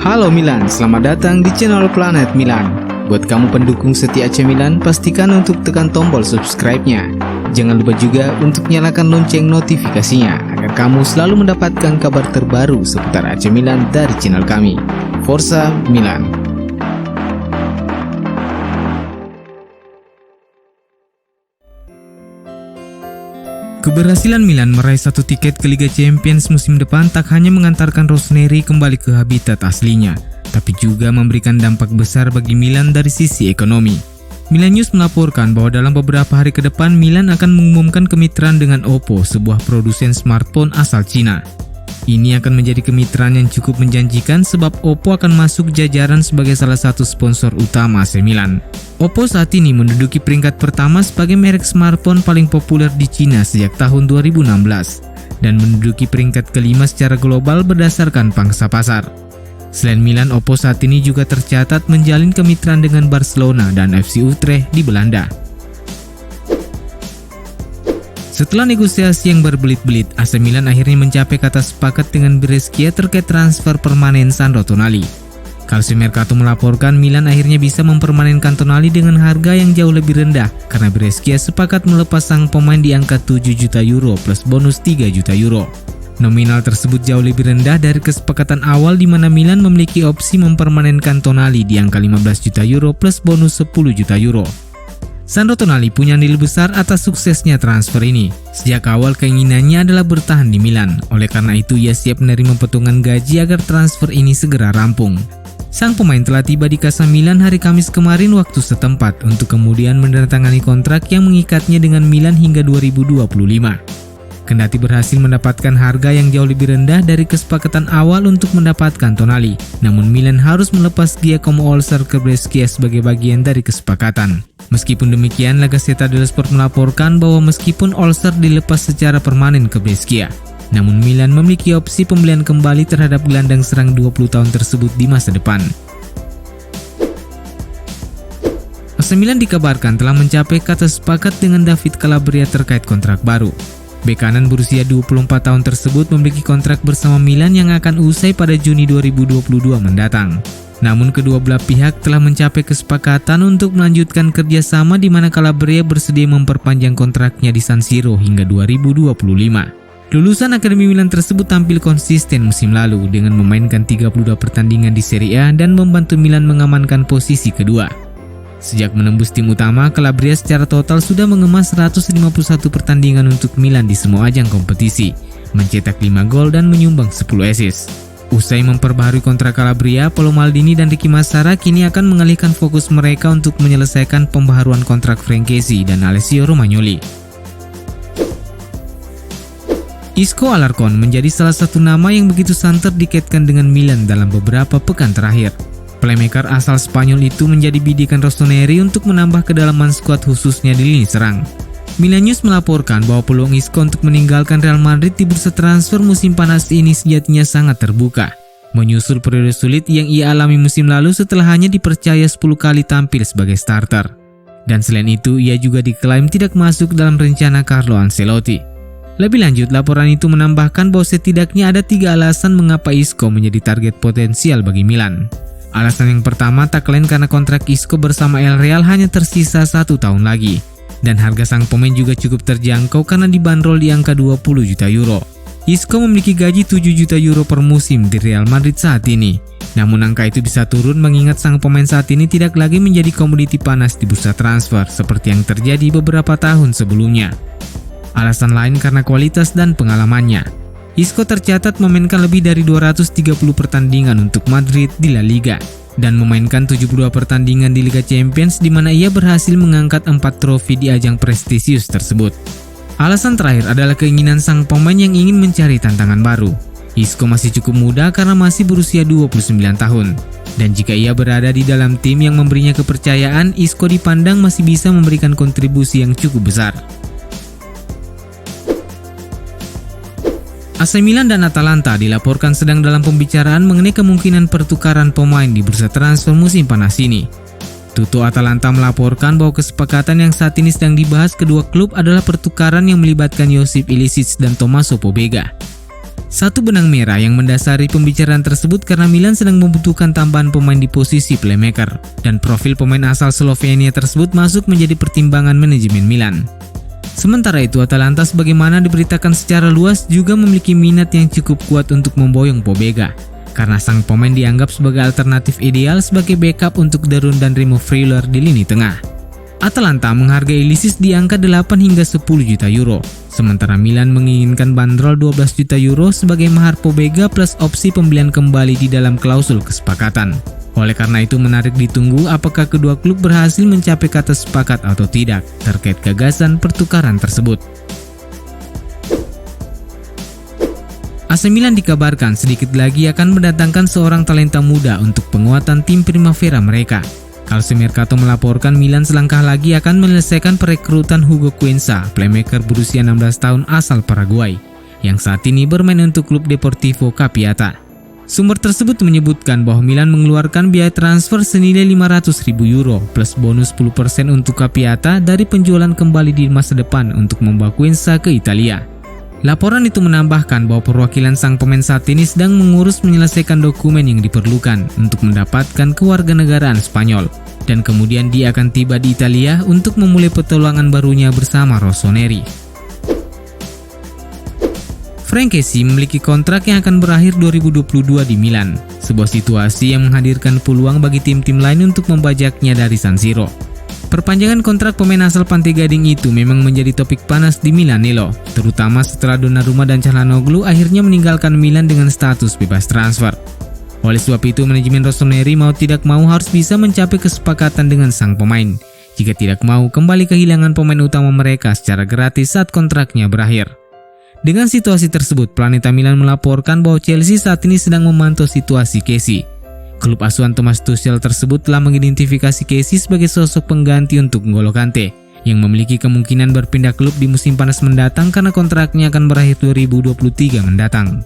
Halo Milan, selamat datang di channel Planet Milan. Buat kamu pendukung setia AC Milan, pastikan untuk tekan tombol subscribe-nya. Jangan lupa juga untuk nyalakan lonceng notifikasinya agar kamu selalu mendapatkan kabar terbaru seputar AC Milan dari channel kami. Forza Milan. Keberhasilan Milan meraih satu tiket ke Liga Champions musim depan tak hanya mengantarkan Rossoneri kembali ke habitat aslinya, tapi juga memberikan dampak besar bagi Milan dari sisi ekonomi. Milan News melaporkan bahwa dalam beberapa hari ke depan Milan akan mengumumkan kemitraan dengan Oppo, sebuah produsen smartphone asal Cina. Ini akan menjadi kemitraan yang cukup menjanjikan sebab Oppo akan masuk jajaran sebagai salah satu sponsor utama AC Milan. Oppo saat ini menduduki peringkat pertama sebagai merek smartphone paling populer di Cina sejak tahun 2016 dan menduduki peringkat kelima secara global berdasarkan pangsa pasar. Selain Milan, Oppo saat ini juga tercatat menjalin kemitraan dengan Barcelona dan FC Utrecht di Belanda. Setelah negosiasi yang berbelit-belit, AC Milan akhirnya mencapai kata sepakat dengan Brescia terkait transfer permanen Sandro Tonali. Calcio Mercato melaporkan Milan akhirnya bisa mempermanenkan Tonali dengan harga yang jauh lebih rendah karena Brescia sepakat melepas sang pemain di angka 7 juta euro plus bonus 3 juta euro. Nominal tersebut jauh lebih rendah dari kesepakatan awal di mana Milan memiliki opsi mempermanenkan Tonali di angka 15 juta euro plus bonus 10 juta euro. Sandro Tonali punya nilai besar atas suksesnya transfer ini. Sejak awal keinginannya adalah bertahan di Milan, oleh karena itu ia siap menerima potongan gaji agar transfer ini segera rampung. Sang pemain telah tiba di Casa Milan hari Kamis kemarin waktu setempat untuk kemudian menandatangani kontrak yang mengikatnya dengan Milan hingga 2025. Kendati berhasil mendapatkan harga yang jauh lebih rendah dari kesepakatan awal untuk mendapatkan Tonali, namun Milan harus melepas Giacomo Olser ke Brescia sebagai bagian dari kesepakatan. Meskipun demikian, La Gazzetta dello Sport melaporkan bahwa meskipun Olser dilepas secara permanen ke Brescia, namun Milan memiliki opsi pembelian kembali terhadap gelandang serang 20 tahun tersebut di masa depan. AC Milan dikabarkan telah mencapai kata sepakat dengan David Calabria terkait kontrak baru. Bek kanan berusia 24 tahun tersebut memiliki kontrak bersama Milan yang akan usai pada Juni 2022 mendatang. Namun kedua belah pihak telah mencapai kesepakatan untuk melanjutkan kerjasama di mana Calabria bersedia memperpanjang kontraknya di San Siro hingga 2025. Lulusan Akademi Milan tersebut tampil konsisten musim lalu dengan memainkan 32 pertandingan di Serie A dan membantu Milan mengamankan posisi kedua. Sejak menembus tim utama, Calabria secara total sudah mengemas 151 pertandingan untuk Milan di semua ajang kompetisi, mencetak 5 gol dan menyumbang 10 assist. Usai memperbaharui kontrak Calabria, Paolo Maldini dan Ricky Massara kini akan mengalihkan fokus mereka untuk menyelesaikan pembaharuan kontrak Frankesi dan Alessio Romagnoli. Isco Alarcon menjadi salah satu nama yang begitu santer dikaitkan dengan Milan dalam beberapa pekan terakhir. Playmaker asal Spanyol itu menjadi bidikan Rossoneri untuk menambah kedalaman skuad khususnya di lini serang. Milan News melaporkan bahwa peluang Isco untuk meninggalkan Real Madrid di bursa transfer musim panas ini sejatinya sangat terbuka, menyusul periode sulit yang ia alami musim lalu setelah hanya dipercaya 10 kali tampil sebagai starter. Dan selain itu, ia juga diklaim tidak masuk dalam rencana Carlo Ancelotti. Lebih lanjut, laporan itu menambahkan bahwa setidaknya ada 3 alasan mengapa Isco menjadi target potensial bagi Milan. Alasan yang pertama tak lain karena kontrak Isco bersama El Real hanya tersisa 1 tahun lagi. Dan harga sang pemain juga cukup terjangkau karena dibanderol di angka 20 juta euro. Isco memiliki gaji 7 juta euro per musim di Real Madrid saat ini. Namun angka itu bisa turun mengingat sang pemain saat ini tidak lagi menjadi komoditi panas di bursa transfer seperti yang terjadi beberapa tahun sebelumnya. Alasan lain karena kualitas dan pengalamannya. Isco tercatat memainkan lebih dari 230 pertandingan untuk Madrid di La Liga dan memainkan 72 pertandingan di Liga Champions di mana ia berhasil mengangkat 4 trofi di ajang prestisius tersebut. Alasan terakhir adalah keinginan sang pemain yang ingin mencari tantangan baru. Isco masih cukup muda karena masih berusia 29 tahun. Dan jika ia berada di dalam tim yang memberinya kepercayaan, Isco dipandang masih bisa memberikan kontribusi yang cukup besar. AC Milan dan Atalanta dilaporkan sedang dalam pembicaraan mengenai kemungkinan pertukaran pemain di bursa transfer musim panas ini. Tutto Atalanta melaporkan bahwa kesepakatan yang saat ini sedang dibahas kedua klub adalah pertukaran yang melibatkan Josip Ilicic dan Tommaso Pobega. Satu benang merah yang mendasari pembicaraan tersebut karena Milan sedang membutuhkan tambahan pemain di posisi playmaker, dan profil pemain asal Slovenia tersebut masuk menjadi pertimbangan manajemen Milan. Sementara itu, Atalanta sebagaimana diberitakan secara luas juga memiliki minat yang cukup kuat untuk memboyong Pobega, karena sang pemain dianggap sebagai alternatif ideal sebagai backup untuk Darun dan Remo Freuler di lini tengah. Atalanta menghargai Lysis di angka 8 hingga 10 juta euro, sementara Milan menginginkan bandrol 12 juta euro sebagai mahar Pobega plus opsi pembelian kembali di dalam klausul kesepakatan. Oleh karena itu menarik ditunggu apakah kedua klub berhasil mencapai kata sepakat atau tidak terkait gagasan pertukaran tersebut. AC Milan dikabarkan sedikit lagi akan mendatangkan seorang talenta muda untuk penguatan tim Primavera mereka. Calcio Mercato melaporkan Milan selangkah lagi akan menyelesaikan perekrutan Hugo Cuenca, playmaker berusia 16 tahun asal Paraguay, yang saat ini bermain untuk klub Deportivo Capiata. Sumber tersebut menyebutkan bahwa Milan mengeluarkan biaya transfer senilai 500.000 euro plus bonus 10% untuk Capiata dari penjualan kembali di masa depan untuk membawa Cuenca ke Italia. Laporan itu menambahkan bahwa perwakilan sang pemain saat ini sedang mengurus menyelesaikan dokumen yang diperlukan untuk mendapatkan kewarganegaraan Spanyol, dan kemudian dia akan tiba di Italia untuk memulai petualangan barunya bersama Rossoneri. Frank Kessie memiliki kontrak yang akan berakhir 2022 di Milan, sebuah situasi yang menghadirkan peluang bagi tim-tim lain untuk membajaknya dari San Siro. Perpanjangan kontrak pemain asal Pantai Gading itu memang menjadi topik panas di Milanello, terutama setelah Donnarumma dan Calhanoglu akhirnya meninggalkan Milan dengan status bebas transfer. Oleh sebab itu, manajemen Rossoneri mau tidak mau harus bisa mencapai kesepakatan dengan sang pemain, jika tidak mau kembali kehilangan pemain utama mereka secara gratis saat kontraknya berakhir. Dengan situasi tersebut, Planeta Milan melaporkan bahwa Chelsea saat ini sedang memantau situasi Kessie. Klub asuhan Thomas Tuchel tersebut telah mengidentifikasi Kessie sebagai sosok pengganti untuk N'Golo Kante, yang memiliki kemungkinan berpindah klub di musim panas mendatang karena kontraknya akan berakhir 2023 mendatang.